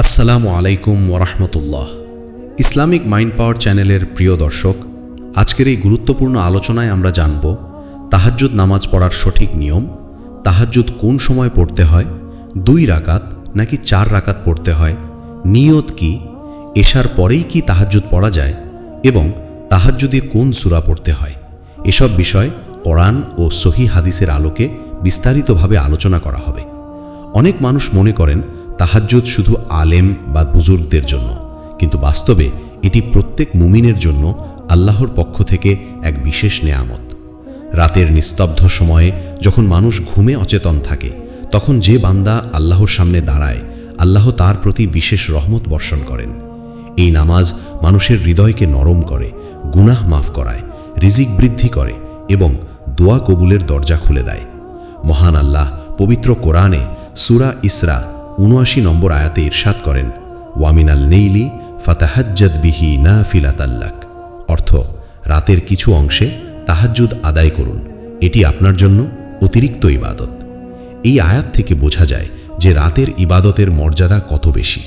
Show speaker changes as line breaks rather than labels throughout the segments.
আসসালামু আলাইকুম ওরহমতুল্লাহ। ইসলামিক মাইন্ড পাওয়ার চ্যানেলের প্রিয় দর্শক, আজকের এই গুরুত্বপূর্ণ আলোচনায় আমরা জানব তাহাজ্জুদ নামাজ পড়ার সঠিক নিয়ম, তাহাজ্জুদ কোন সময় পড়তে হয়, 2 রাকাত নাকি 4 রাকাত পড়তে হয়, নিয়ত কি, এশার পরেই কি তাহাজ্জুদ পড়া যায় এবং তাহাজ্জুদে কোন সূরা পড়তে হয়। এসব বিষয় কোরআন ও সহিহ হাদিসের আলোকে বিস্তারিতভাবে আলোচনা করা হবে। অনেক মানুষ মনে করেন তাহাজ্জুদ শুধু আলেম বা বুজুর্গদের জন্য, কিন্তু বাস্তবে এটি প্রত্যেক মুমিনের জন্য আল্লাহর পক্ষ থেকে এক বিশেষ নেয়ামত। রাতের নিস্তব্ধ সময়ে যখন মানুষ ঘুমে অচেতন থাকে, তখন যে বান্দা আল্লাহর সামনে দাঁড়ায়, আল্লাহ তার প্রতি বিশেষ রহমত বর্ষণ করেন। এই নামাজ মানুষের হৃদয়কে নরম করে, গুনাহ মাফ করায়, রিজিক বৃদ্ধি করে এবং দোয়া কবুলের দরজা খুলে দেয়। মহান আল্লাহ পবিত্র কোরআনে সূরা ইসরা ৭৯ নম্বর আয়াতে ইরশাদ করেন, ওয়ামিনাল নেইলি ফাতাহাজ্জাদ বিহি নাফিলাতাল লাক, অর্থ রাতের কিছু অংশে তাহাজ্জুদ আদায় করুন, এটি আপনার জন্য অতিরিক্ত ইবাদত। এই আয়াত থেকে বোঝা যায় যে রাতের ইবাদতের মর্যাদা কত বেশি।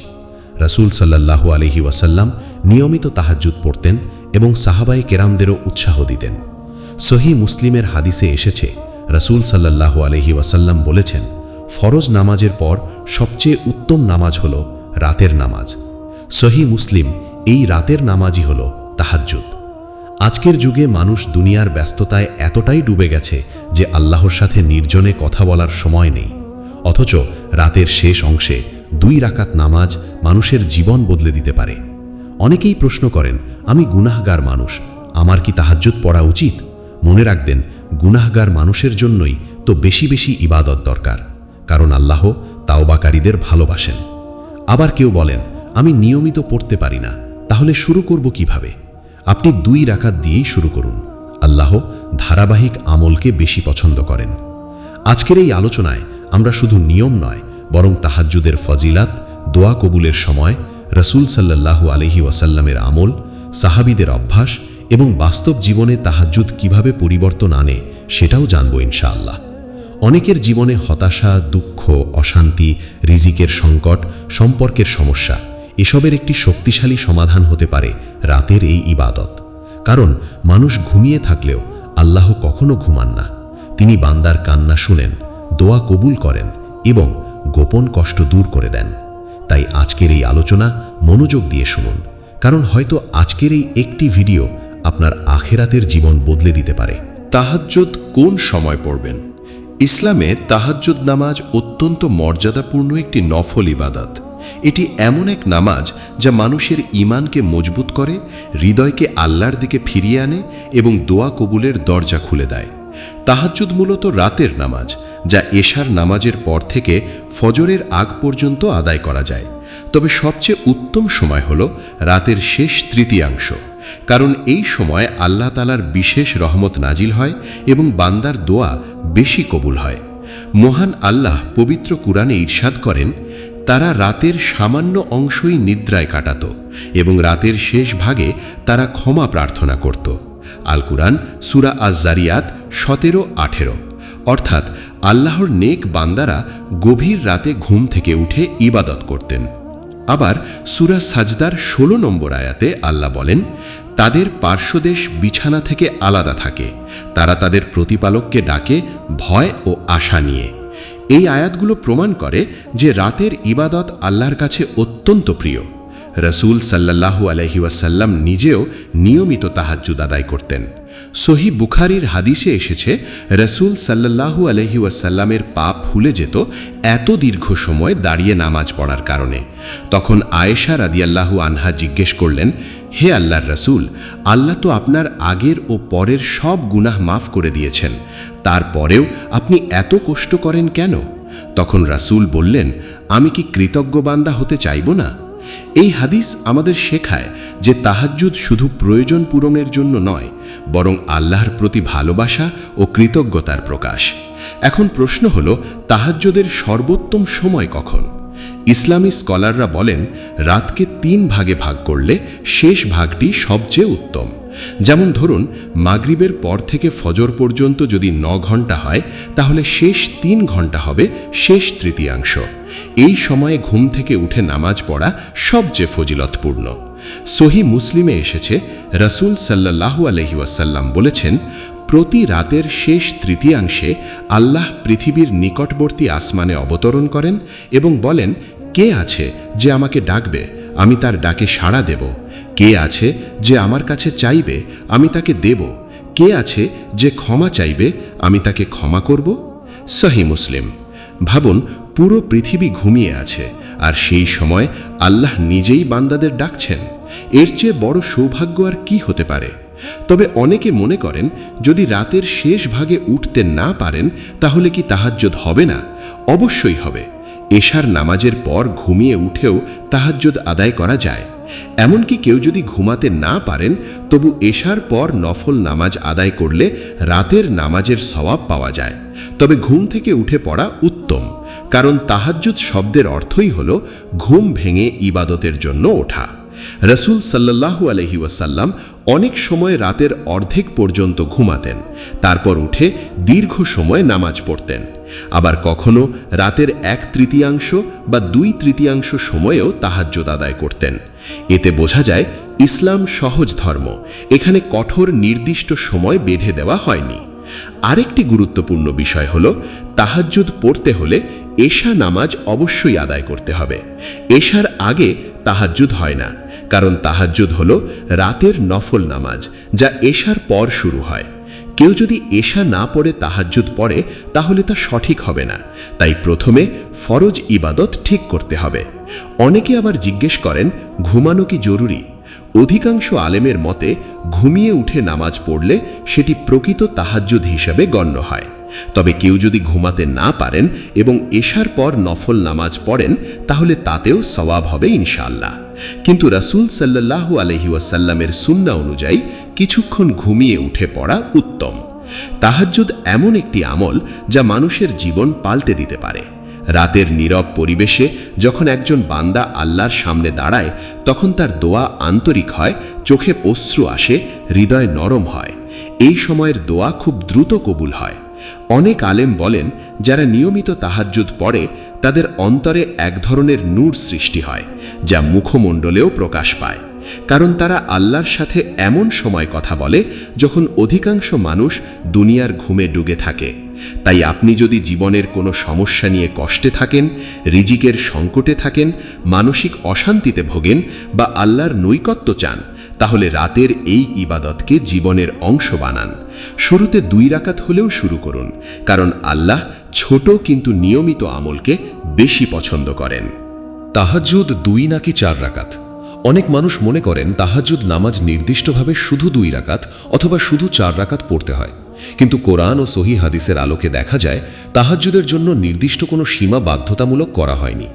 রাসূল সাল্লাল্লাহু আলাইহি ওয়াসাল্লাম নিয়মিত তাহাজ্জুদ পড়তেন এবং সাহাবায়ে কেরামদেরও উৎসাহ দিতেন। সহিহ মুসলিমের হাদিসে এসেছে, রাসূল সাল্লাল্লাহু আলাইহি ওয়াসাল্লাম বলেছেন, ফরজ নামাজের পর সবচেয়ে উত্তম নামাজ হল রাতের নামাজ। সহিহ মুসলিম এই রাতের নামাজই হল তাহাজ্জুদ। আজকের যুগে মানুষ দুনিয়ার ব্যস্ততায় এতটাই ডুবে গেছে যে আল্লাহর সাথে নির্জনে কথা বলার সময় নেই, অথচ রাতের শেষ অংশে 2 রাকাত নামাজ মানুষের জীবন বদলে দিতে পারে। অনেকেই প্রশ্ন করেন, আমি গুনাহগার মানুষ, আমার কি তাহাজ্জুদ পড়া উচিত? মনে রাখবেন, গুনাহগার মানুষের জন্যই তো বেশি বেশি ইবাদত দরকার, কারণ আল্লাহ তাওবাকারীদের ভালোবাসেন। আবার কেউ বলেন, আমি নিয়মিত পড়তে পারি না, তাহলে শুরু করব কিভাবে? আপনি 2 রাকাত দিয়েই শুরু করুন। আল্লাহ ধারাবাহিক আমলকে বেশি পছন্দ করেন। আজকের এই আলোচনায় আমরা শুধু নিয়ম নয়, বরং তাহাজ্জুদের ফজিলাত, দোয়া কবুলের সময়, রাসূল সাল্লাল্লাহু আলাইহি ওয়াসাল্লামের আমল, সাহাবীদের অভ্যাস এবং বাস্তব জীবনে তাহাজ্জুদ কিভাবে পরিবর্তন আনে সেটাও জানব ইনশাআল্লাহ। অনেকের জীবনে হতাশা, দুঃখ, অশান্তি, রিজিকের সংকট, সম্পর্কের সমস্যা, এসবের একটি শক্তিশালী সমাধান হতে পারে রাতের এই ইবাদত। কারণ মানুষ ঘুমিয়ে থাকলেও আল্লাহ কখনো ঘুমান না। তিনি বান্দার কান্না শুনেন, দোয়া কবুল করেন এবং গোপন কষ্ট দূর করে দেন। তাই আজকের এই আলোচনা মনোযোগ দিয়ে শুনুন, কারণ হয়তো আজকের এই একটি ভিডিও আপনার আখিরাতের জীবন বদলে দিতে পারে।
তাহাজ্জুদ কোন সময় পড়বেন? ইসলামে তাহাজ্জুদ নামাজ অত্যন্ত মর্যাদাপূর্ণ একটি নফল ইবাদত। এটি এমন এক নামাজ যা মানুষের ঈমানকে মজবুত করে, হৃদয়কে আল্লাহর দিকে ফিরিয়ে আনে এবং দোয়া কবুলের দরজা খুলে দেয়। তাহাজ্জুদ মূলত রাতের নামাজ, যা এশার নামাজের পর থেকে ফজরের আগ পর্যন্ত আদায় করা যায়। তবে সবচেয়ে উত্তম সময় হল রাতের শেষ তৃতীয়াংশ, কারণ এই সময় আল্লাহ তাআলার বিশেষ রহমত নাজিল হয় এবং বান্দার দোয়া বেশি কবুল হয়। মহান আল্লাহ পবিত্র কুরআনে ইরশাদ করেন, তারা রাতের সামান্য অংশই নিদ্রায় কাটাত এবং রাতের শেষ ভাগে তারা ক্ষমা প্রার্থনা করত। আল কুরআন সূরা আজ-জারিয়াত 17-18। অর্থাৎ আল্লাহর নেক বান্দারা গভীর রাতে ঘুম থেকে উঠে ইবাদত করতেন। আবার সূরা সাজদার 16 নম্বর আয়াতে আল্লাহ বলেন, তাদের পার্শ্বদেশ বিছানা থেকে আলাদা থাকে, তারা তাদের প্রতিপালককে ডাকে ভয় ও আশা নিয়ে। এই আয়াতগুলো প্রমাণ করে যে রাতের ইবাদত আল্লাহর কাছে অত্যন্ত প্রিয়। রাসূল সাল্লাল্লাহু আলাইহি ওয়াসাল্লাম নিজেও নিয়মিত তাহাজ্জুদ আদায় করতেন। সহিহ বুখারীর হাদিসে এসেছে, রাসূল সাল্লাল্লাহু আলাইহি ওয়াসাল্লামের পা ফুলে যেত এত দীর্ঘ সময় দাঁড়িয়ে নামাজ পড়ার কারণে। তখন আয়েশা রাদিয়াল্লাহু আনহা জিজ্ঞেস করলেন, হে আল্লাহর রাসূল, আল্লাহ তো আপনার আগের ও পরের সব গুনাহ মাফ করে দিয়েছেন, তারপরেও আপনি এত কষ্ট করেন কেন? তখন রাসূল বললেন, আমি কি কৃতজ্ঞ বান্দা হতে চাইব না? এই হাদিস আমাদের শেখায় যে তাহাজ্জুদ শুধু প্রয়োজন পূরণের জন্য নয়, বরং আল্লাহর প্রতি ভালোবাসা ও কৃতজ্ঞতার প্রকাশ। এখন প্রশ্ন হল, তাহাজ্জুদের সর্বোত্তম সময় কখন? ইসলামী স্কলাররা বলেন, রাতকে 3 ভাগে ভাগ করলে শেষ ভাগটি সবচেয়ে উত্তম। যেমন ধরুন, মাগরিবের পর থেকে ফজর পর্যন্ত যদি 9 ঘন্টা হয়, তাহলে শেষ 3 ঘন্টা হবে শেষ তৃতীয়াংশ। এই সময়ে ঘুম থেকে উঠে নামাজ পড়া সবচেয়ে ফজিলতপূর্ণ। সহি মুসলিমে এসেছে, রাসূল সাল্লাল্লাহু আলাইহি ওয়াসাল্লাম বলেছেন, প্রতি রাতের শেষ তৃতীয়াংশে আল্লাহ পৃথিবীর নিকটবর্তী আসমানে অবতরণ করেন এবং বলেন, কে আছে যে আমাকে ডাকবে, আমি তার ডাকে সাড়া দেব। কে আছে যে আমার কাছে চাইবে, আমি তাকে দেব। কে আছে যে ক্ষমা চাইবে, আমি তাকে ক্ষমা করব। সহি মুসলিম। ভাবুন, পুরো পৃথিবী ঘুমিয়ে আছে, আর সেই সময় আল্লাহ নিজেই বান্দাদের ডাকছেন। এর চেয়ে বড় সৌভাগ্য আর কি হতে পারে? তবে অনেকে মনে করেন, যদি রাতের শেষ ভাগে উঠতে না পারেন, তাহলে কি তাহাজ্জুদ হবে না? অবশ্যই হবে। এশার নামাজের পর ঘুমিয়ে উঠেও তাহাজ্জুদ আদায় করা যায়। এমনকি কেউ যদি ঘুমাতে না পারেন, তবু এশার পর নফল নামাজ আদায় করলে রাতের নামাজের সওয়াব পাওয়া যায়। তবে ঘুম থেকে উঠে পড়া উত্তম, কারণ তাহাজ্জুদ শব্দের অর্থই হল ঘুম ভেঙে ইবাদতের জন্য ওঠা। রাসূল সাল্লাল্লাহু আলাইহি ওয়াসাল্লাম অনেক সময় রাতের অর্ধেক পর্যন্ত ঘুমাতেন, তারপর উঠে দীর্ঘ সময় নামাজ পড়তেন। আবার কখনো রাতের 1/3 বা 2/3 সময়েও তাহাজ্জুদ আদায় করতেন। এতে বোঝা যায়, ইসলাম সহজ ধর্ম, এখানে কঠোর নির্দিষ্ট সময় বেঁধে দেওয়া হয়নি। আরেকটি গুরুত্বপূর্ণ বিষয় হল, তাহাজ্জুদ পড়তে হলে এশা নামাজ অবশ্যই আদায় করতে হবে। এশার আগে তাহাজ্জুদ হয় না, কারণ তাহাজ্জুদ হল রাতের নফল নামাজ, যা এশার পর শুরু হয়। কেউ যদি এশা না পড়ে তাহাজ্জুদ পড়ে, তাহলে তা সঠিক হবে না। তাই প্রথমে ফরজ ইবাদত ঠিক করতে হবে। অনেকে আবার জিজ্ঞেস করেন, ঘুমানো কি জরুরি? অধিকাংশ আলেমের মতে ঘুমিয়ে উঠে নামাজ পড়লে সেটি প্রকৃত তাহাজ্জুদ হিসাবে গণ্য হয়। তবে কেউ যদি ঘুমাতে না পারেন এবং এশার পর নফল নামাজ পড়েন, তাহলে তাতেও সওয়াব হবে ইনশাআল্লাহ। কিন্তু রাসূল সাল্লাল্লাহু আলাইহি ওয়াসাল্লামের সুন্নাহ অনুযায়ী কিছুক্ষণ ঘুমিয়ে উঠে পড়া উত্তম। তাহাজ্জুদ এমন একটি আমল যা মানুষের জীবন পাল্টে দিতে পারে। রাতের নীরব পরিবেশে যখন একজন বান্দা আল্লাহর সামনে দাঁড়ায়, তখন তার দোয়া আন্তরিক হয়, চোখে অশ্রু আসে, হৃদয় নরম হয়। এই সময়ের দোয়া খুব দ্রুত কবুল হয়। অনেক আলেম বলেন, যারা নিয়মিত তাহাজ্জুদ পড়ে, তাদের অন্তরে এক ধরনের নূর সৃষ্টি হয়, যা মুখমণ্ডলেও প্রকাশ পায়। কারণ তারা আল্লাহর সাথে এমন সময় কথা বলে যখন অধিকাংশ মানুষ দুনিয়ার ঘুমে ডুবে থাকে। তাই আপনি যদি জীবনের কোনো সমস্যা নিয়ে কষ্টে থাকেন, রিজিকের সংকটে থাকেন, মানসিক অশান্তিতে ভোগেন বা আল্লাহর নৈকট্য চান, তাহলে রাতের এই ইবাদতকে জীবনের অংশ বানান। শুরুতে 2 রাকাত হলেও শুরু করুন, কারণ আল্লাহ ছোট কিন্তু নিয়মিত আমলকে বেশি পছন্দ করেন।
তাহাজ্জুদ 2 নাকি 4 রাকাত? অনেক মানুষ মনে করেন তাহাজ্জুদ নামাজ নির্দিষ্টভাবে শুধু 2 রাকাত অথবা শুধু 4 রাকাত পড়তে হয়। কিন্তু কোরআন ও সহিহ হাদিসের আলোকে দেখা যায়, তাহাজ্জুদের জন্য নির্দিষ্ট কোনো সীমা বাধ্যতামূলক করা হয়নি।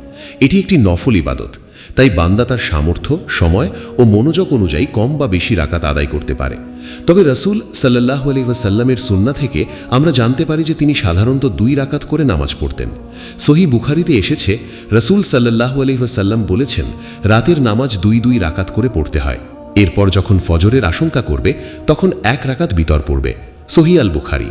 এটি একটি নফল ইবাদত, তাই বান্দা তার সামর্থ্য, সময় ও মনোযোগ অনুযায়ী কম বা বেশি রাকাত আদায় করতে পারে। তবে রাসূল সাল্লাল্লাহু আলাইহি ওয়াসাল্লামের সুন্নাহ থেকে আমরা জানতে পারি যে তিনি সাধারণত 2 রাকাত করে নামাজ পড়তেন। সহিহ বুখারীতে এসেছে, রাসূল সাল্লাল্লাহু আলাইহি ওয়াসাল্লাম বলেছেন, রাতের নামাজ 2 রাকাত করে পড়তে হয়। এরপর যখন ফজরের আশঙ্কা করবে, তখন 1 রাকাত বিতর পড়বে। সহিহ আল বুখারী।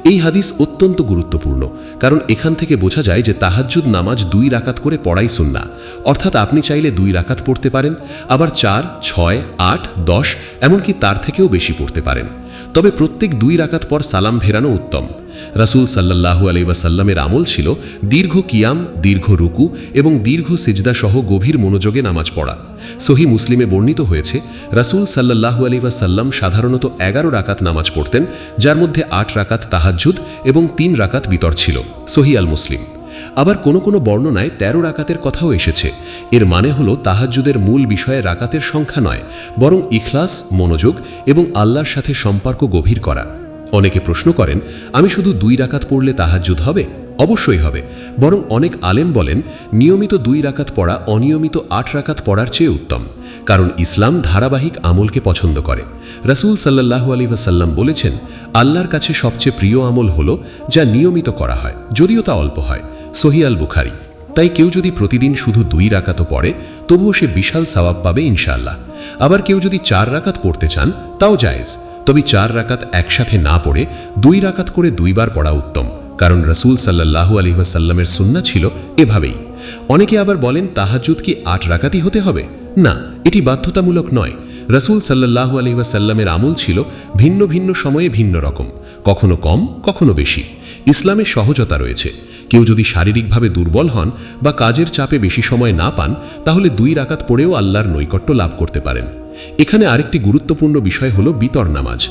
এই হাদিস অত্যন্ত গুরুত্বপূর্ণ, কারণ এখান থেকে বোঝা যায় যে তাহাজ্জুদ নামাজ 2 রাকাত করে পড়াই সুন্নাহ। অর্থাৎ আপনি চাইলে 2 রাকাত পড়তে পারেন, আবার 4, 6, 8, 10 এমনকি তার থেকেও বেশি পড়তে পারেন। তবে প্রত্যেক 2 রাকাত পর সালাম ফেরানো উত্তম। রাসূল সাল্লাল্লাহু আলাইহি ওয়াসাল্লামের আমল ছিল দীর্ঘ কিয়াম, দীর্ঘ রুকু এবং দীর্ঘ সিজদা সহ গভীর মনোযোগে নামাজ পড়া। সহিহ মুসলিমে বর্ণিত হয়েছে, রাসূল সাল্লাল্লাহু আলাইহি ওয়াসাল্লাম সাধারণত 11 রাকাত নামাজ পড়তেন, যার মধ্যে 8 রাকাত তাহাজ্জুদ এবং 3 রাকাত বিতর ছিল। সহিহ আল মুসলিম। আবার কোনো কোনো বর্ণনায় 13 রাকাতের কথাও এসেছে। এর মানে হলো তাহাজ্জুদের মূল বিষয়ে রাকাতের সংখ্যা নয়, বরং ইখলাস, মনোযোগ এবং আল্লাহর সাথে সম্পর্ক গভীর করা। অনেকে প্রশ্ন করেন, আমি শুধু 2 রাকাত পড়লে তাহাজ্জুদ হবে? অবশ্যই হবে। বরং অনেক আলেম বলেন, নিয়মিত 2 রাকাত পড়া অনিয়মিত 8 রাকাত পড়ার চেয়ে উত্তম, কারণ ইসলাম ধারাবাহিক আমলকে পছন্দ করে। রাসূল সাল্লাল্লাহু আলাইহি ওয়াসাল্লাম বলেছেন, আল্লাহর কাছে সবচেয়ে প্রিয় আমল হলো যা নিয়মিত করা হয়, যদিও তা অল্প হয়। সহিহ আল বুখারী। তাই কেউ যদি প্রতিদিন শুধু 2 রাকাতও পড়ে তবুও সে বিশাল সওয়াব পাবে ইনশাআল্লাহ। আবার কেউ যদি 4 রাকাত পড়তে চান তাও জায়েজ, তবে 4 রাকাত একসাথে না পড়ে 2 রাকাত করে 2 বার পড়া উত্তম, কারণ রাসূল সাল্লাল্লাহু আলাইহি ওয়াসাল্লামের সুন্নাহ ছিল এভাবেই। অনেকে আবার বলেন তাহাজ্জুদ কি 8 রাকাতই হতে হবে? না, এটি বাধ্যতামূলক নয়। রাসূল সাল্লাল্লাহু আলাইহি ওয়াসাল্লামের আমল ছিল ভিন্ন ভিন্ন সময়ে ভিন্ন রকম, কখনো কম কখনো বেশি। ইসলামে সহজতা রয়েছে। কেউ যদি শারীরিকভাবে দুর্বল হন বা কাজের চাপে বেশি সময় না পান, তাহলে 2 রাকাত পড়েও আল্লাহর নৈকট্য লাভ করতে পারেন। এখানে আরেকটি গুরুত্বপূর্ণ বিষয় হলো বিতর নামাজ।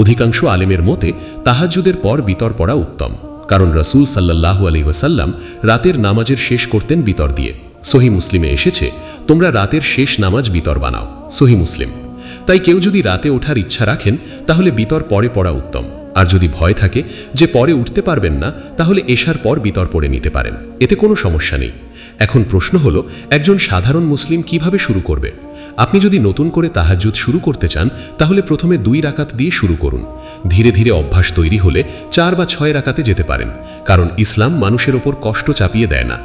অধিকাংশ আলেমের মতে তাহাজ্জুদের পর বিতর পড়া উত্তম, কারণ রাসূল সাল্লাল্লাহু আলাইহি ওয়াসাল্লাম রাতের নামাজের শেষ করতেন বিতর দিয়ে। সহিহ মুসলিমে এসেছে, তোমরা রাতের শেষ নামাজ বিতর বানাও। সহিহ মুসলিম। তাই কেউ যদি রাতে ওঠার ইচ্ছা রাখেন তাহলে বিতর পরে পড়া উত্তম। আর যদি ভয় থাকে যে পরে উঠতে পারবেন না, তাহলে এশার পর বিতর পড়ে নিতে পারেন, এতে কোনো সমস্যা নেই। এখন প্রশ্ন হলো, একজন সাধারণ মুসলিম কিভাবে শুরু করবে? আপনি যদি নতুন করে তাহাজ্জুদ শুরু করতে চান তাহলে প্রথমে 2 রাকাত দিয়ে শুরু করুন। ধীরে ধীরে অভ্যাস তৈরি হলে 4 বা 6 রাকাতে যেতে পারেন, কারণ ইসলাম মানুষের ওপর কষ্ট চাপিয়ে দেয় না।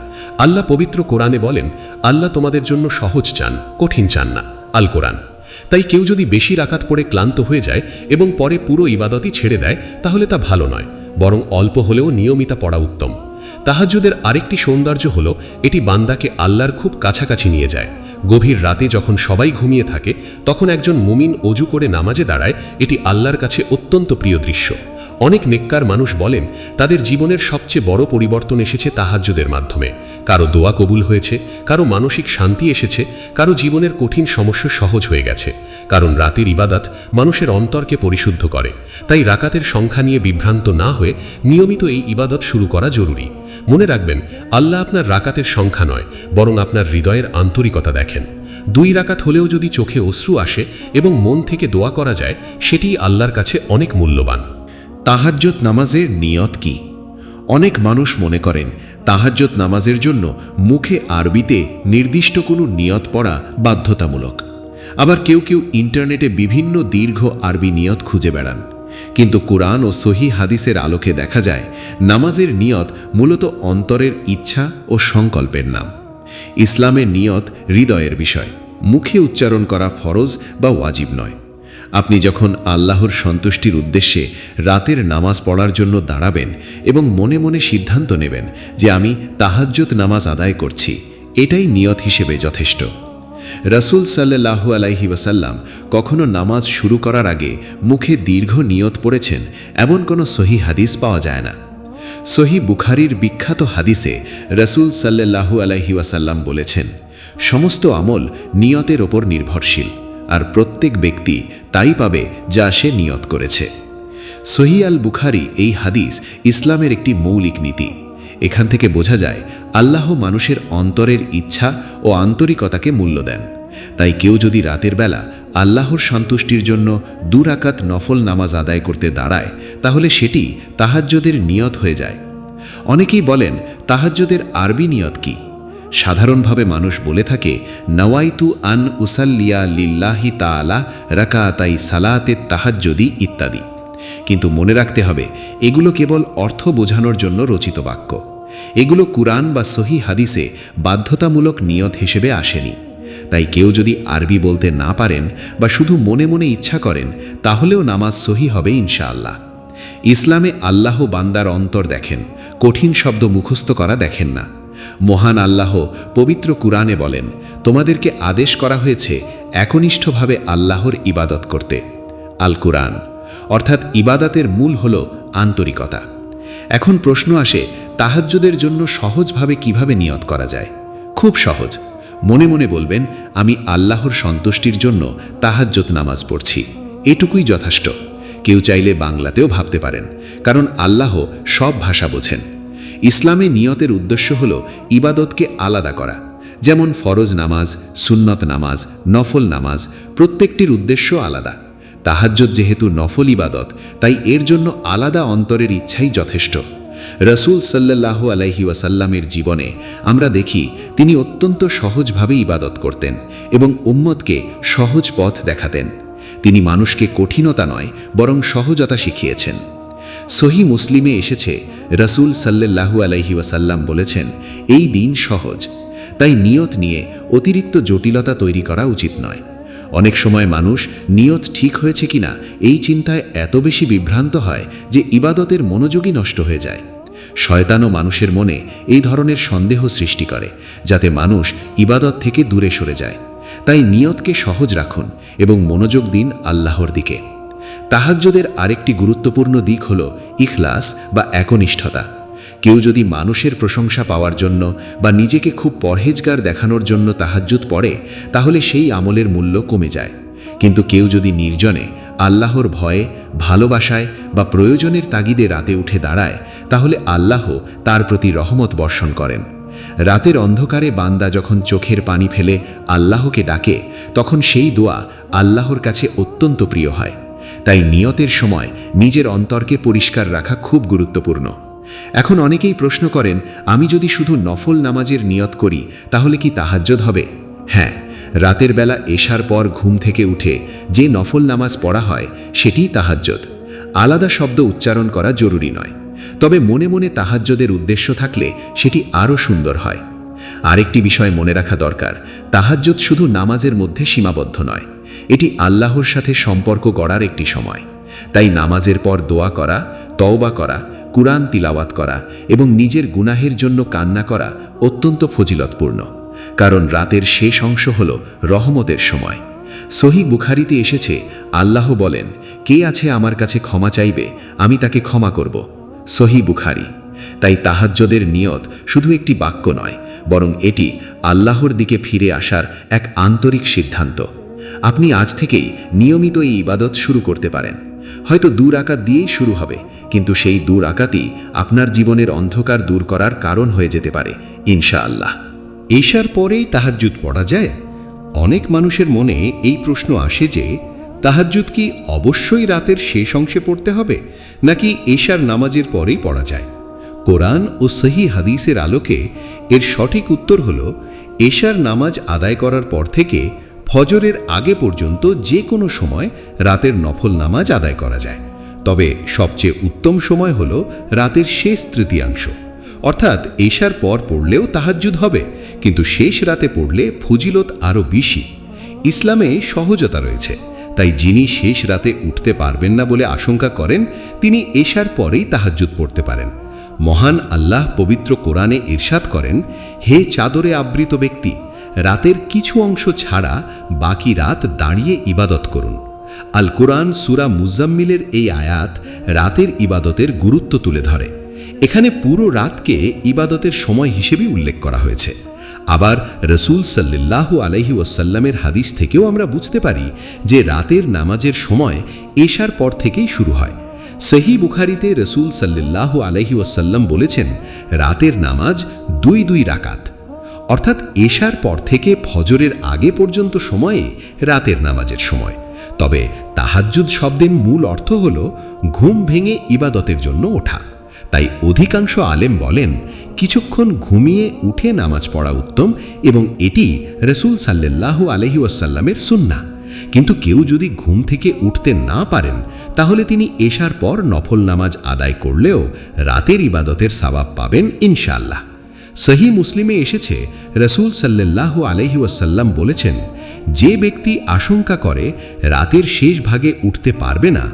আল্লাহ পবিত্র কোরআনে বলেন, আল্লাহ তোমাদের জন্য সহজ চান, কঠিন চান না। আল কোরআন। তাই কেউ যদি বেশি রাকাত পড়ে ক্লান্ত হয়ে যায় এবং পরে পুরো ইবাদতই ছেড়ে দেয়, তাহলে তা ভালো নয়, বরং অল্প হলেও নিয়মিত পড়া উত্তম। তাহাজ্জুদের আরেকটি সৌন্দর্য হলো এটি বান্দাকে আল্লাহর খুব কাছাকাছি নিয়ে যায়। গভীর রাতে যখন সবাই ঘুমিয়ে থাকে তখন একজন মুমিন অজু করে নামাজে দাঁড়ায়, এটি আল্লাহর কাছে অত্যন্ত প্রিয় দৃশ্য। অনেক নেককার মানুষ বলেন তাদের জীবনের সবচেয়ে বড় পরিবর্তন এসেছে তাহাজ্জুদের মাধ্যমে। কারো দোয়া কবুল হয়েছে, কারো মানসিক শান্তি এসেছে, কারো জীবনের কঠিন সমস্যা সহজ হয়ে গেছে। কারণ রাতের ইবাদত মানুষের অন্তরকে পরিশুদ্ধ করে। তাই রাকাতের সংখ্যা নিয়ে বিভ্রান্ত না হয়ে নিয়মিত এই ইবাদত শুরু করা জরুরি। মনে রাখবেন, আল্লাহ আপনার রাকাতের সংখ্যা নয়, বরং আপনার হৃদয়ের আন্তরিকতা দেখেন। 2 রাকাত হলেও যদি চোখে অশ্রু আসে এবং মন থেকে দোয়া করা যায়, সেটিই আল্লাহর কাছে অনেক মূল্যবান।
তাহাজ্জুদ নামাজের নিয়ত কি? অনেক মানুষ মনে করেন তাহাজ্জুদ নামাজের জন্য মুখে আরবিতে নির্দিষ্ট কোনো নিয়ত পড়া বাধ্যতামূলক। আবার কেউ কেউ ইন্টারনেটে বিভিন্ন দীর্ঘ আরবি নিয়ত খুঁজে বেড়ান। কিন্তু কুরআন ও সহিহ হাদিসের আলোকে দেখা যায় নামাজের নিয়ত মূলত অন্তরের ইচ্ছা ও সংকল্পের নাম। ইসলামের নিয়ত হৃদয়ের বিষয়, মুখে উচ্চারণ করা ফরজ বা ওয়াজিব নয়। আপনি যখন আল্লাহর সন্তুষ্টির উদ্দেশ্যে রাতের নামাজ পড়ার জন্য দাঁড়াবেন এবং মনে মনে সিদ্ধান্ত নেবেন যে আমি তাহাজ্জুদ নামাজ আদায় করছি, এটাই নিয়ত হিসেবে যথেষ্ট। রাসূল সাল্লাল্লাহু আলাইহি ওয়াসাল্লাম কখনো নামাজ শুরু করার আগে মুখে দীর্ঘ নিয়ত পড়েছেন এমন কোনো সহিহ হাদিস পাওয়া যায় না। সহিহ বুখারীর বিখ্যাত হাদিসে রাসূল সাল্লাল্লাহু আলাইহি ওয়াসাল্লাম বলেছেন, সমস্ত আমল নিয়তের ওপর নির্ভরশীল, আর প্রত্যেক ব্যক্তি তাই পাবে যা সে নিয়ত করেছে। সহিহ আল বুখারী এই হাদিস ইসলামের একটি মৌলিক নীতি। এখান থেকে বোঝা যায় আল্লাহ মানুষের অন্তরের ইচ্ছা ও আন্তরিকতাকে মূল্য দেন। তাই কেউ যদি রাতের বেলা আল্লাহর সন্তুষ্টির জন্য 2 রাকাত নফল নামাজ আদায় করতে দাঁড়ায়, তাহলে সেটি তাহাজ্জুদের নিয়ত হয়ে যায়। অনেকেই বলেন তাহাজ্জুদের আরবি নিয়ত কি? সাধারণভাবে মানুষ বলে থাকে নওয়াইতু আন উসাল্লিয়া লিল্লাহি তাআলা রাকাতাই সালাতে তাহাজ্জুদি ইত্যাদি। কিন্তু মনে রাখতে হবে, এগুলো কেবল অর্থ বোঝানোর জন্য রচিত বাক্য। এগুলো কুরআন বা সহিহ হাদিসে বাধ্যতামূলক নিয়ত হিসেবে আসেনি। তাই কেউ যদি আরবি বলতে না পারেন বা শুধু মনে মনে ইচ্ছা করেন, তাহলেও নামাজ সহি হবে ইনশাআল্লাহ। ইসলামে আল্লাহ বান্দার অন্তর দেখেন, কঠিন শব্দ মুখস্থ করা দেখেন না। মহান আল্লাহ পবিত্র কুরআনে বলেন, তোমাদেরকে আদেশ করা হয়েছে একনিষ্ঠভাবে আল্লাহর ইবাদত করতে। আল কুরআন। অর্থাৎ ইবাদতের মূল হল আন্তরিকতা। এখন প্রশ্ন আসে, তাহাজ্জুদের জন্য সহজভাবে কিভাবে নিয়ত করা যায়? খুব সহজ। মনে মনে বলবেন, আমি আল্লাহর সন্তুষ্টির জন্য তাহাজ্জুদ নামাজ পড়ছি, এটুকুই যথেষ্ট। কেউ চাইলে বাংলাতেও ভাবতে পারেন, কারণ আল্লাহ সব ভাষা বোঝেন। ইসলামে নিয়তের উদ্দেশ্য হল ইবাদতকে আলাদা করা। যেমন ফরজ নামাজ, সুন্নত নামাজ, নফল নামাজ, প্রত্যেকটির উদ্দেশ্য আলাদা। তাহাজ্জুদ যেহেতু নফল ইবাদত, তাই এর জন্য আলাদা অন্তরের ইচ্ছাই যথেষ্ট। রাসূল সাল্লাল্লাহু আলাইহি ওয়াসাল্লামের জীবনে আমরা দেখি তিনি অত্যন্ত সহজভাবে ইবাদত করতেন এবং উম্মতকে সহজ পথ দেখাতেন। তিনি মানুষকে কঠিনতা নয়, বরং সহজতা শিখিয়েছেন।
সহি মুসলিমে এসেছে, রাসূল সাল্লাল্লাহু আলাইহি ওয়াসাল্লাম বলেছেন, এই দিন সহজ, তাই নিয়ত নিয়ে অতিরিক্ত জটিলতা তৈরি করা উচিত নয়। অনেক সময় মানুষ নিয়ত ঠিক হয়েছে কিনা এই চিন্তায় এত বেশি বিভ্রান্ত হয় যে ইবাদতের মনোযোগই নষ্ট হয়ে যায়। শয়তানও মানুষের মনে এই ধরনের সন্দেহ সৃষ্টি করে, যাতে মানুষ ইবাদত থেকে দূরে সরে যায়। তাই নিয়তকে সহজ রাখুন এবং মনোযোগ দিন আল্লাহর দিকে। তাহাজ্জুদের আরেকটি গুরুত্বপূর্ণ দিক হল ইখলাস বা একনিষ্ঠতা। কেউ যদি মানুষের প্রশংসা পাওয়ার জন্য বা নিজেকে খুব পরহেজগার দেখানোর জন্য তাহাজ্জুদ পড়ে, তাহলে সেই আমলের মূল্য কমে যায়। কিন্তু কেউ যদি নির্জনে আল্লাহর ভয়ে, ভালোবাসায় বা প্রয়োজনের তাগিদে রাতে উঠে দাঁড়ায়, তাহলে আল্লাহ তার প্রতি রহমত বর্ষণ করেন। রাতের অন্ধকারে বান্দা যখন চোখের পানি ফেলে আল্লাহকে ডাকে, তখন সেই দোয়া আল্লাহর কাছে অত্যন্ত প্রিয় হয়। তাই নিয়তের সময় নিজের অন্তরকে পরিষ্কার রাখা খুব গুরুত্বপূর্ণ। এখন অনেকেই প্রশ্ন করেন, আমি যদি শুধু নফল নামাজের নিয়ত করি তাহলে কি তাহাজ্জুদ হবে? হ্যাঁ, রাতের বেলা এশার পর ঘুম থেকে উঠে যে নফল নামাজ পড়া হয় সেটিই তাহাজ্জুদ। আলাদা শব্দ উচ্চারণ করা জরুরি নয়, তবে মনে মনে তাহাজ্জুদের উদ্দেশ্য থাকলে সেটি আরও সুন্দর হয়। আরেকটি বিষয় মনে রাখা দরকার, তাহাজ্জুদ শুধু নামাজের মধ্যে সীমাবদ্ধ নয়, এটি আল্লাহর সাথে সম্পর্ক গড়ার একটি সময়। তাই নামাজের পর দোয়া করা, তওবা করা, কুরআন তিলাওয়াত করা এবং নিজের গুনাহের জন্য কান্না করা অত্যন্ত ফজিলতপূর্ণ, কারণ রাতের শেষ অংশ হল রহমতের সময়। সহিহ বুখারীতে এসেছে, আল্লাহ বলেন, কে আছে আমার কাছে ক্ষমা চাইবে, আমি তাকে ক্ষমা করব। সহিহ বুখারী। তাই তাহাজ্জুদের নিয়ত শুধু একটি বাক্য নয়, বরং এটি আল্লাহর দিকে ফিরে আসার এক আন্তরিক সিদ্ধান্ত। আপনি আজ থেকেই নিয়মিত এই ইবাদত শুরু করতে পারেন। হয়তো 2 রাকাত দিয়েই শুরু হবে, কিন্তু সেই 2 রাকাতই আপনার জীবনের অন্ধকার দূর করার কারণ হয়ে যেতে পারে ইনশাআল্লাহ।
এশার পরেই তাহাজ্জুদ পড়া যায়? অনেক মানুষের মনে এই প্রশ্ন আসে যে, তাহাজ্জুদ কি অবশ্যই রাতের শেষ অংশে পড়তে হবে, নাকি এশার নামাজের পরেই পড়া যায়? কোরআন ও সহিহ হাদিসের আলোকে এর সঠিক উত্তর হল, এশার নামাজ আদায় করার পর থেকে ফজরের আগে পর্যন্ত যে কোনো সময় রাতের নফল নামাজ আদায় করা যায়। তবে সবচেয়ে উত্তম সময় হল রাতের শেষ তৃতীয়াংশ, অর্থাৎ এশার পর পড়লেও তাহাজ্জুদ হবে, কিন্তু শেষ রাতে পড়লে ফজিলত আরও বেশি। ইসলামে সহজতা রয়েছে, তাই যিনি শেষ রাতে উঠতে পারবেন না বলে আশঙ্কা করেন, তিনি এশার পরেই তাহাজ্জুদ পড়তে পারেন। মহান আল্লাহ পবিত্র কোরআনে ইরশাদ করেন, হে চাদরে আবৃত ব্যক্তি, রাতের কিছু অংশ ছাড়া বাকি রাত দাঁড়িয়ে ইবাদত করুন। আল কোরআন সূরা মুজাম্মিলের এই আয়াত রাতের ইবাদতের গুরুত্ব তুলে ধরে। এখানে পুরো রাতকে ইবাদতের সময় হিসেবে উল্লেখ করা হয়েছে। আবার রাসূল সাল্লাল্লাহু আলাইহি ওয়াসাল্লামের হাদিস থেকেও আমরা বুঝতে পারি যে রাতের নামাজের সময় এশার পর থেকেই শুরু হয়। সহিহ বুখারীতে রাসূল সাল্লাল্লাহু আলাইহি ওয়াসাল্লাম বলেছেন, রাতের নামাজ 2 রাকাত, অর্থাৎ এশার পর থেকে ফজরের আগে পর্যন্ত সময়ে রাতের নামাজের সময়। তবে তাহাজ্জুদ শব্দের মূল অর্থ হল ঘুম ভেঙে ইবাদতের জন্য ওঠা। তাই অধিকাংশ আলেম বলেন, কিছুক্ষণ ঘুমিয়ে উঠে নামাজ পড়া উত্তম এবং এটি রাসূল সাল্লাল্লাহু আলাইহি ওয়াসাল্লামের সুন্নাহ। কিন্তু কেউ যদি ঘুম থেকে উঠতে না পারেন, তাহলে তিনি এশার পর নফল নামাজ আদায় করলেও রাতের ইবাদতের সওয়াব পাবেন ইনশাআল্লাহ। সহিহ মুসলিমে এসেছে, রাসূল সাল্লাল্লাহু আলাইহি ওয়াসাল্লাম বলেছেন, যে ব্যক্তি আশঙ্কা করে রাতের শেষ ভাগে উঠতে পারবে না,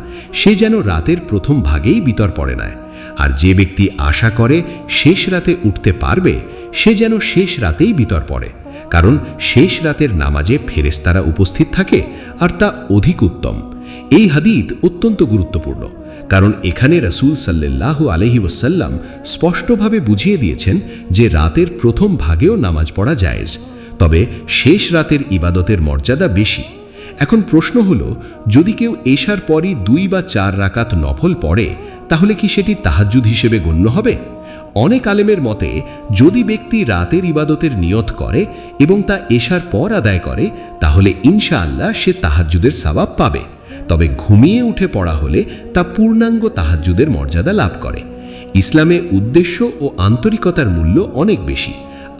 সে যেন রাতের প্রথম ভাগেই বিতর পড়ে নেয়। আর যে ব্যক্তি আশা করে শেষ রাতে উঠতে পারবে, সে যেন শেষ রাতেই বিতর পড়ে, কারণ শেষ রাতের নামাজে ফেরেশতারা উপস্থিত থাকে আর তা অধিক উত্তম। এই হাদিস অত্যন্ত গুরুত্বপূর্ণ, কারণ এখানে রাসূল সাল্লাল্লাহু আলাইহি ওয়াসাল্লাম স্পষ্টভাবে বুঝিয়ে দিয়েছেন যে রাতের প্রথম ভাগেও নামাজ পড়া জায়েজ, তবে শেষ রাতের ইবাদতের মর্যাদা বেশি। এখন প্রশ্ন হলো, যদি কেউ এশার পরই 2 বা 4 রাকাত নফল পড়ে, তাহলে কি সেটি তাহাজ্জুদ হিসেবে গণ্য হবে? অনেক আলেমের মতে, যদি ব্যক্তি রাতের ইবাদতের নিয়ত করে এবং তা এশার পর আদায় করে, তাহলে ইনশাআল্লাহ সে তাহাজ্জুদের সওয়াব পাবে। তবে ঘুমিয়ে উঠে পড়া হলে তা পূর্ণাঙ্গ তাহাজ্জুদের মর্যাদা লাভ করে। ইসলামে উদ্দেশ্য ও আন্তরিকতার মূল্য অনেক বেশি,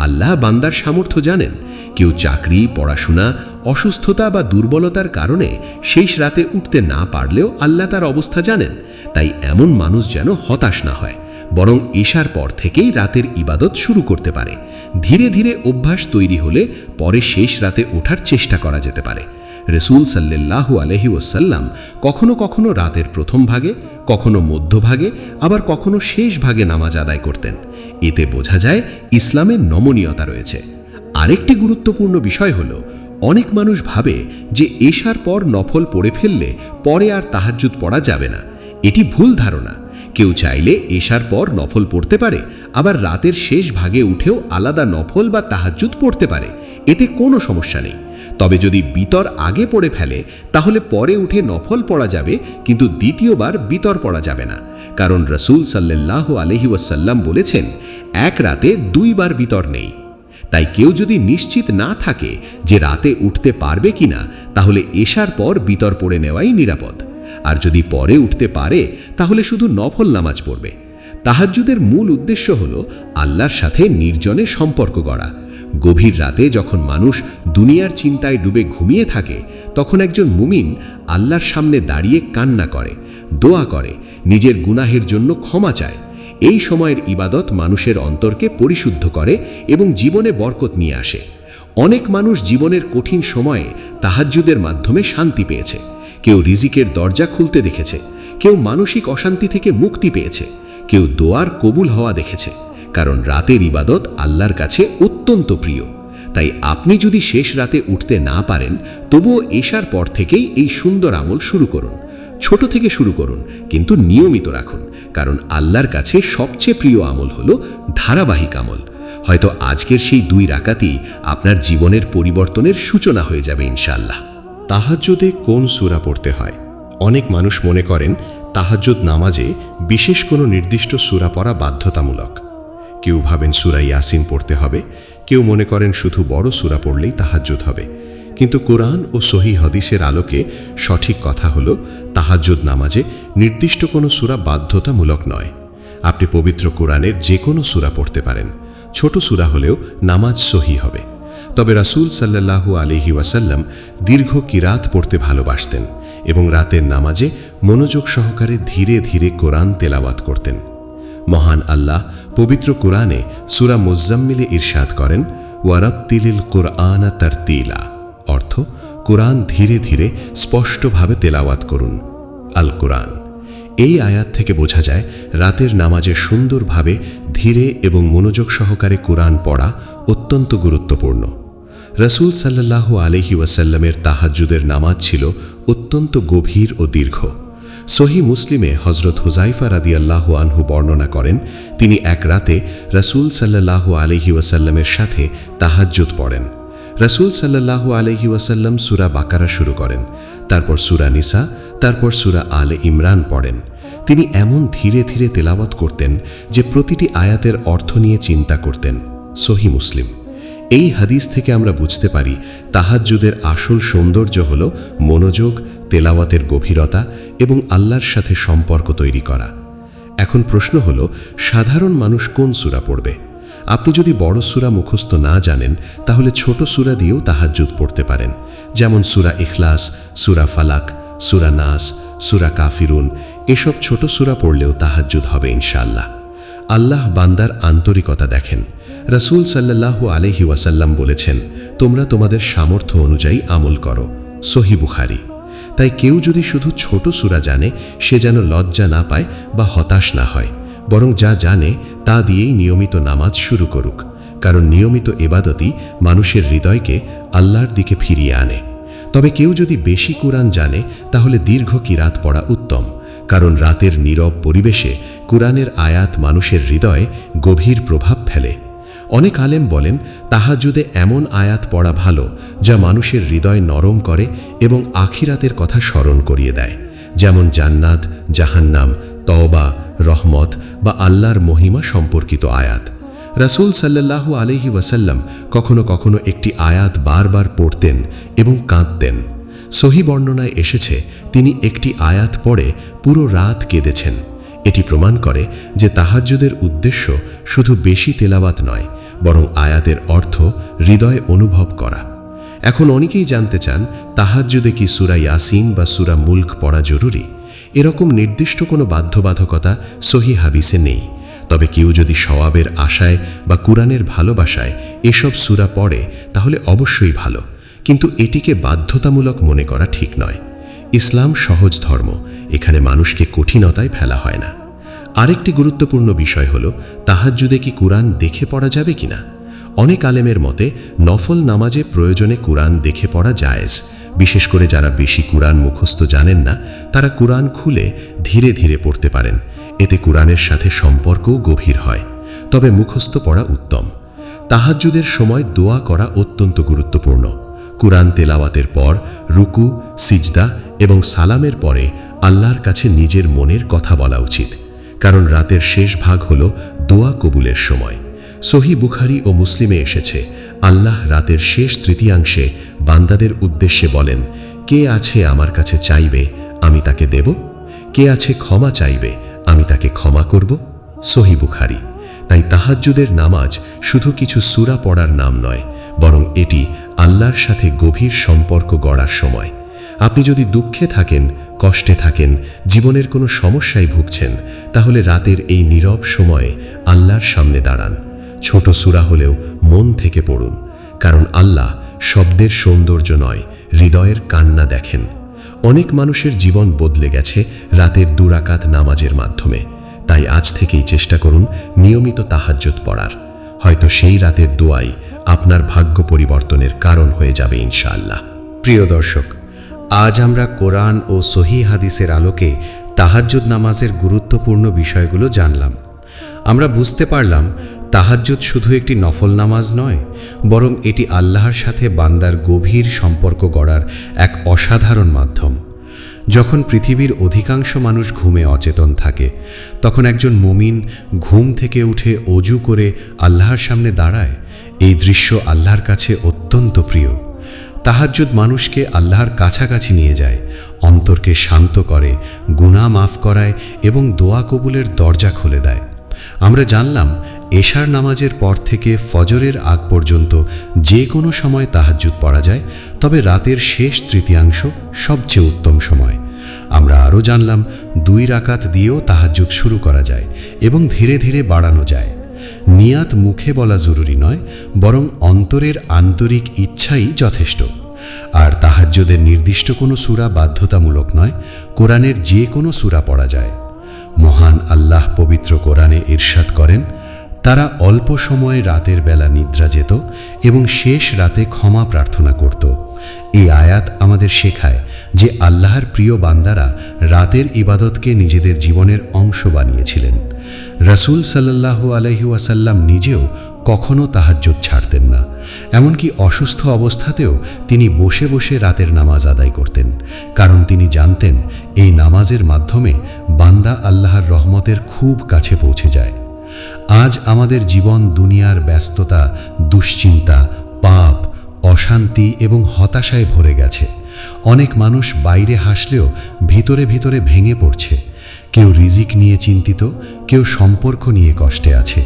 আল্লাহ বান্দার সামর্থ্য জানেন। কেউ চাকরি, পড়াশোনা, অসুস্থতা বা দুর্বলতার কারণে শেষ রাতে উঠতে না পারলেও আল্লাহ তার অবস্থা জানেন। তাই এমন মানুষ যেন হতাশ না হয়, বরং এশার পর থেকেই রাতের ইবাদত শুরু করতে পারে। ধীরে ধীরে অভ্যাস তৈরি হলে পরে শেষ রাতে ওঠার চেষ্টা করা যেতে পারে। রসুল সাল্লাল্লাহু আলাইহি ওয়াসাল্লাম কখনো কখনো রাতের প্রথম ভাগে, কখনো মধ্যভাগে, আবার কখনো শেষ ভাগে নামাজ আদায় করতেন। এতে বোঝা যায় ইসলামের নমনীয়তা রয়েছে। আরেকটি গুরুত্বপূর্ণ বিষয় হল, অনেক মানুষ ভাবে যে এশার পর নফল পড়ে ফেললে পরে আর তাহাজ্জুদ পড়া যাবে না। এটি ভুল ধারণা। কেউ চাইলে এশার পর নফল পড়তে পারে, আবার রাতের শেষ ভাগে উঠেও আলাদা নফল বা তাহাজ্জুদ পড়তে পারে। এতে কোনো সমস্যা নেই। তবে যদি বিতর আগে পড়ে ফেলে তাহলে পরে উঠে নফল পড়া যাবে, কিন্তু দ্বিতীয়বার বিতর পড়া যাবে না। কারণ রসুল সাল্লাল্লাহু আলাইহি ওয়াসাল্লাম বলেছেন, এক রাতে 2 বার বিতর নেই। তাই কেউ যদি নিশ্চিত না থাকে যে রাতে উঠতে পারবে কিনা, তাহলে এশার পর বিতর পড়ে নেওয়াই নিরাপদ। আর যদি পরে উঠতে পারে তাহলে শুধু নফল নামাজ পড়বে। তাহাজ্জুদের মূল উদ্দেশ্য হল আল্লাহর সাথে নির্জনে সম্পর্ক গড়া। গভীর রাতে যখন মানুষ দুনিয়ার চিন্তায় ডুবে ঘুমিয়ে থাকে, তখন একজন মুমিন আল্লাহর সামনে দাঁড়িয়ে কান্না করে, দোয়া করে, নিজের গুনাহের জন্য ক্ষমা চায়। এই সময়ের ইবাদত মানুষের অন্তরকে পরিশুদ্ধ করে এবং জীবনে বরকত নিয়ে আসে। অনেক মানুষ জীবনের কঠিন সময়ে তাহাজ্জুদের মাধ্যমে শান্তি পেয়েছে। কেউ রিজিকের দরজা খুলতে দেখেছে, কেউ মানসিক অশান্তি থেকে মুক্তি পেয়েছে, কেউ দোয়ার কবুল হওয়া দেখেছে। কারণ রাতের ইবাদত আল্লাহর কাছে অত্যন্ত প্রিয়। তাই আপনি যদি শেষ রাতে উঠতে না পারেন, তবুও এশার পর থেকেই এই সুন্দর আমল শুরু করুন। ছোট থেকে শুরু করুন, কিন্তু নিয়মিত রাখুন। কারণ আল্লাহর কাছে সবচেয়ে প্রিয় আমল হলো ধারাবাহিক আমল। হয়তো আজকের সেই 2 রাকাতই আপনার জীবনের পরিবর্তনের সূচনা হয়ে যাবে ইনশাআল্লাহ।
তাহাজ্জুদে কোন সূরা পড়তে হয়? অনেক মানুষ মনে করেন তাহাজ্জুদ নামাজে বিশেষ কোনো নির্দিষ্ট সূরা পড়া বাধ্যতামূলক। কেউ ভাবেন সূরা ইয়াসিন পড়তে হবে, কেউ মনে করেন শুধু বড় সূরা পড়লেই তাহাজ্জুদ হবে। কিন্তু কোরআন ও সহিহ হাদিসের আলোকে সঠিক কথা হলো, তাহাজ্জুদ নামাজে নির্দিষ্ট কোনো সূরা বাধ্যতামূলক নয়। আপনি পবিত্র কোরআনের যে কোনো সূরা পড়তে পারেন। ছোট সূরা হলেও নামাজ সহি হবে। তবে রাসূল সাল্লাল্লাহু আলাইহি ওয়াসাল্লাম দীর্ঘ কিরাত পড়তে ভালোবাসতেন এবং রাতের নামাজে মনোযোগ সহকারে ধীরে ধীরে কোরআন তেলাওয়াত করতেন। মহান আল্লাহ পবিত্র কোরআনে সূরা মুজ্জাম্মিলে ইরশাদ করেন, ওয়ারাত্তিলিল কুরআনা তারতিলা, অর্থ কোরআন ধীরে ধীরে স্পষ্টভাবে তেলাওয়াত করুন। আল কোরআন। এই আয়াত থেকে বোঝা যায় রাতের নামাজে সুন্দরভাবে ধীরে এবং মনোযোগ সহকারে কোরআন পড়া অত্যন্ত গুরুত্বপূর্ণ। রাসূল সাল্লাল্লাহু আলাইহি ওয়াসাল্লামের তাহাজ্জুদের নামাজ ছিল অত্যন্ত গভীর ও দীর্ঘ। সহিহ মুসলিমে হযরত হুযায়ফা রাদিয়াল্লাহু আনহু বর্ণনা করেন, তিনি এক রাতে রাসূল সাল্লাল্লাহু আলাইহি ওয়াসাল্লামের সাথে তাহাজ্জুদ পড়েন। রাসূল সাল্লাল্লাহু আলাইহি ওয়াসাল্লাম সূরা বাকারা শুরু করেন, তারপর সূরা নিসা, তারপর সূরা আলে ইমরান পড়েন। তিনি এমন ধীরে ধীরে তেলাওয়াত করতেন যে প্রতিটি আয়াতের অর্থ নিয়ে চিন্তা করতেন। সহিহ মুসলিম। এই হাদিস থেকে আমরা বুঝতে পারি তাহাজ্জুদের আসল সৌন্দর্য হল মনোযোগ, তেলাওয়াতের গভীরতা এবং আল্লাহর সাথে সম্পর্ক তৈরি করা। এখন প্রশ্ন হল, সাধারণ মানুষ কোন সূরা পড়বে? আপনি যদি বড় সূরা মুখস্থ না জানেন, তাহলে ছোট সূরা দিয়েও তাহাজ্জুদ পড়তে পারেন। যেমন সূরা ইখলাস, সূরা ফালাক, সূরা নাস, সূরা কাফিরুন। এসব ছোট সূরা পড়লেও তাহাজ্জুদ হবে ইনশাআল্লাহ। আল্লাহ বান্দার আন্তরিকতা দেখেন। রাসূল সাল্লাল্লাহু আলাইহি ওয়াসাল্লাম বলেছেন, তোমরা তোমাদের সামর্থ্য অনুযায়ী আমল করো। সহিহ বুখারী। তাই কেউ যদি শুধু ছোট সূরা জানে, সে যেন লজ্জা না পায় বা হতাশ না হয়, বরং যা জানে তা দিয়েই নিয়মিত নামাজ শুরু করুক। কারণ নিয়মিত ইবাদতই মানুষের হৃদয়কে আল্লাহর দিকে ফিরিয়ে আনে। তবে কেউ যদি বেশি কুরআন জানে, তাহলে দীর্ঘ কিরাত পড়া উত্তম। কারণ রাতের নীরব পরিবেশে কুরআনের আয়াত মানুষের হৃদয়ে গভীর প্রভাব ফেলে। অনেক আলেম বলেন, তাহাজ্জুদে এমন আয়াত পড়া ভালো যা মানুষের হৃদয় নরম করে এবং আখিরাতের কথা স্মরণ করিয়ে দেয়। যেমন জান্নাত, জাহান্নাম, তওবা, রহমত বা আল্লাহর মহিমা সম্পর্কিত আয়াত। রাসূল সাল্লাল্লাহু আলাইহি ওয়াসাল্লাম কখনো কখনো একটি আয়াত বারবার পড়তেন এবং কাঁদতেন। সহিহ বর্ণনায় এসেছে, তিনি একটি আয়াত পড়ে পুরো রাত কেঁদেছেন। এটি প্রমাণ করে যে তাহাজ্জুদের উদ্দেশ্য শুধু বেশি তেলাওয়াত নয়, বরং আয়াতের অর্থ হৃদয়ে অনুভব করা। এখন অনেকেই জানতে চান, তাহাজ্জুদে কি সূরা ইয়াসিন বা সূরা মুলক পড়া জরুরি? এরকম নির্দিষ্ট কোনো বাধ্যবাধকতা সহিহ হাদিসে নেই। তবে কেউ যদি সওয়াবের আশায় বা কুরআনের ভালোবাসায় এসব সূরা পড়ে তাহলে অবশ্যই ভালো, কিন্তু এটিকে বাধ্যতামূলক মনে করা ঠিক নয়। ইসলাম সহজ ধর্ম, এখানে মানুষকে কঠিনতায় ফেলা হয় না। আরেকটি গুরুত্বপূর্ণ বিষয় হলো, তাহাজ্জুদে কি কুরআন দেখে পড়া যাবে কিনা? অনেক আলেমের মতে নফল নামাজে প্রয়োজনে কুরআন দেখে পড়া জায়েজ। বিশেষ করে যারা বেশি কুরআন মুখস্থ জানেন না, তারা কুরআন খুলে ধীরে ধীরে পড়তে পারেন। এতে কুরআনের সাথে সম্পর্কও গভীর হয়। তবে মুখস্থ পড়া উত্তম। তাহাজ্জুদের সময় দোয়া করা অত্যন্ত গুরুত্বপূর্ণ। কুরআন তেলাওয়াতের পর রুকু, সিজদা এবং সালামের পরে আল্লাহর কাছে নিজের মনের কথা বলা উচিত, কারণ রাতের শেষ ভাগ হল দোয়া কবুলের সময়। সহিহ বুখারী ও মুসলিমে এসেছে, আল্লাহ রাতের শেষ তৃতীয়াংশে বান্দাদের উদ্দেশ্যে বলেন, কে আছে আমার কাছে চাইবে, আমি তাকে দেব? কে আছে ক্ষমা চাইবে, আমি তাকে ক্ষমা করব? সহিহ বুখারী। তাই তাহাজ্জুদের নামাজ শুধু কিছু সূরা পড়ার নাম নয়, বরং এটি আল্লাহর সাথে গভীর সম্পর্ক গড়ার সময়। আপনি যদি দুঃখে থাকেন, কষ্টে থাকেন, জীবনের কোনো সমস্যায় ভুগছেন, তাহলে রাতের এই নীরব সময়ে আল্লাহর সামনে দাঁড়ান। ছোট সূরা হলেও মন থেকে পড়ুন, কারণ আল্লাহ শব্দের সৌন্দর্য নয়, হৃদয়ের কান্না দেখেন। অনেক মানুষের জীবন বদলে গেছে রাতের 2 রাকাত নামাজের মাধ্যমে। তাই আজ থেকেই চেষ্টা করুন নিয়মিত তাহাজ্জুদ পড়ার। হয়তো সেই রাতের দোয়াই আপনার ভাগ্য পরিবর্তনের কারণ হয়ে যাবে ইনশাআল্লাহ।
প্রিয় দর্শক, আজ আমরা কোরআন ও সহিহ হাদিসের আলোকে তাহাজ্জুদ নামাজের গুরুত্বপূর্ণ বিষয়গুলো জানলাম। আমরা বুঝতে পারলাম তাহাজ্জুদ শুধু একটি নফল নামাজ নয়, বরং এটি আল্লাহর সাথে বান্দার গভীর সম্পর্ক গড়ার এক অসাধারণ মাধ্যম। যখন পৃথিবীর অধিকাংশ মানুষ ঘুমে অচেতন থাকে, তখন একজন মুমিন ঘুম থেকে উঠে অজু করে আল্লাহর সামনে দাঁড়ায়। এই দৃশ্য আল্লাহর কাছে অত্যন্ত প্রিয়। তাহাজ্জুদ মানুষকে আল্লাহর কাছাকাছি নিয়ে যায়, অন্তরকে শান্ত করে, গুনাহ মাফ করায় এবং দোয়া কবুলের দরজা খুলে দেয়। আমরা জানলাম এশার নামাজের পর থেকে ফজরের আগ পর্যন্ত যে কোনো সময় তাহাজ্জুদ পড়া যায়, তবে রাতের শেষ তৃতীয়াংশ সবচেয়ে উত্তম সময়। আমরা আরও জানলাম 2 রাকাত দিয়েও তাহাজ্জুদ শুরু করা যায় এবং ধীরে ধীরে বাড়ানো যায়। নিয়াত মুখে বলা জরুরি নয়, বরং অন্তরের আন্তরিক ইচ্ছাই যথেষ্ট। আর তাহাজ্জুদের নির্দিষ্ট কোনো সূরা বাধ্যতামূলক নয়, কোরআনের যে কোনো সূরা পড়া যায়। মহান আল্লাহ পবিত্র কোরআনে ইরশাদ করেন, তারা অল্প সময়ে রাতের বেলা নিদ্রা যেত এবং শেষ রাতে ক্ষমা প্রার্থনা করত। এই আয়াত আমাদের শেখায় যে আল্লাহর প্রিয় বান্দারা রাতের ইবাদতকে নিজেদের জীবনের অংশ বানিয়েছিলেন। রাসূল সাল্লাল্লাহু আলাইহি ওয়াসাল্লাম নিজেও কখনো তাহাজ্জুদ ছাড়তেন না। এমনকি অসুস্থ অবস্থাতেও তিনি বসে বসে রাতের নামাজ আদায় করতেন, কারণ তিনি জানতেন এই নামাজের মাধ্যমে বান্দা আল্লাহর রহমতের খুব কাছে পৌঁছে যায়। আজ আমাদের জীবন দুনিয়ার ব্যস্ততা, দুশ্চিন্তা, পাপ, অশান্তি এবং হতাশায় ভরে গেছে। অনেক মানুষ বাইরে হাসলেও ভিতরে ভিতরে ভেঙে পড়ছে। কেউ রিজিক নিয়ে চিন্তিত, কেউ সম্পর্ক নিয়ে কষ্টে আছে,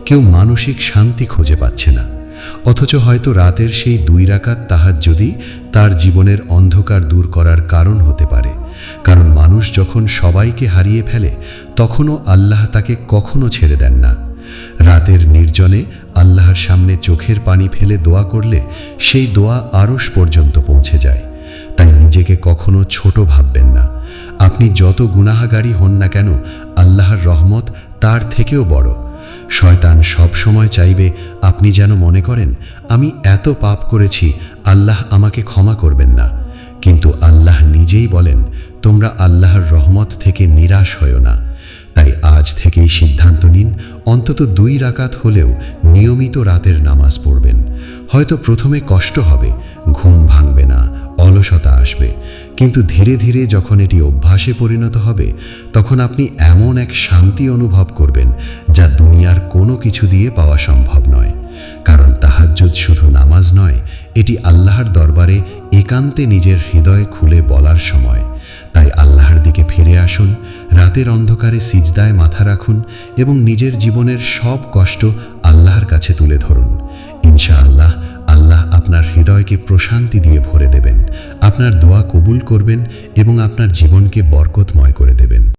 কেউ মানসিক শান্তি খুঁজে পাচ্ছে না। অথচ হয়তো রাতের সেই 2 রাকাত তাহাজ্জুদই তার জীবনের অন্ধকার দূর করার কারণ হতে পারে। কারণ মানুষ যখন সবাইকে হারিয়ে ফেলে, তখনও আল্লাহ তাকে কখনো ছেড়ে দেন না। রাতের নির্জনে আল্লাহর সামনে চোখের পানি ফেলে দোয়া করলে সেই দোয়া আরশ পর্যন্ত পৌঁছে যায়। তাই নিজেকে কখনো ছোট ভাববেন না। আপনি যত গুনাহগারী হন না কেন, আল্লাহর রহমত তার থেকেও বড়। শয়তান সব সময় চাইবে আপনি যেন মনে করেন, আমি এত পাপ করেছি, আল্লাহ আমাকে ক্ষমা করবেন না। কিন্তু আল্লাহ নিজেই বলেন, তোমরা আল্লাহর রহমত থেকে নিরাশ হয়ো না। তাই আজ থেকেই সিদ্ধান্ত নিন, অন্তত 2 রাকাত হলেও নিয়মিত রাতের নামাজ পড়বেন। হয়তো প্রথমে কষ্ট হবে, ঘুম ভাঙবে না, অলসতা আসবে, কিন্তু ধীরে ধীরে যখন এটি অভ্যাসে পরিণত হবে, তখন আপনি এমন এক শান্তি অনুভব করবেন যা দুনিয়ার কোনো কিছু দিয়ে পাওয়া সম্ভব নয়। কারণ তাহাজ্জুদ শুধু নামাজ নয়, এটি আল্লাহর দরবারে একান্তে নিজের হৃদয় খুলে বলার সময়। তাই আল্লাহর
দিকে ফিরে আসুন, রাতের অন্ধকারে সিজদায় মাথা রাখুন এবং নিজের জীবনের সব কষ্ট আল্লাহর কাছে তুলে ধরুন। ইনশাআল্লাহ আল্লাহ আপনার হৃদয়কে প্রশান্তি দিয়ে ভরে দেবেন, আপনার দোয়া কবুল করবেন এবং আপনার জীবনকে বরকতময় করে দেবেন।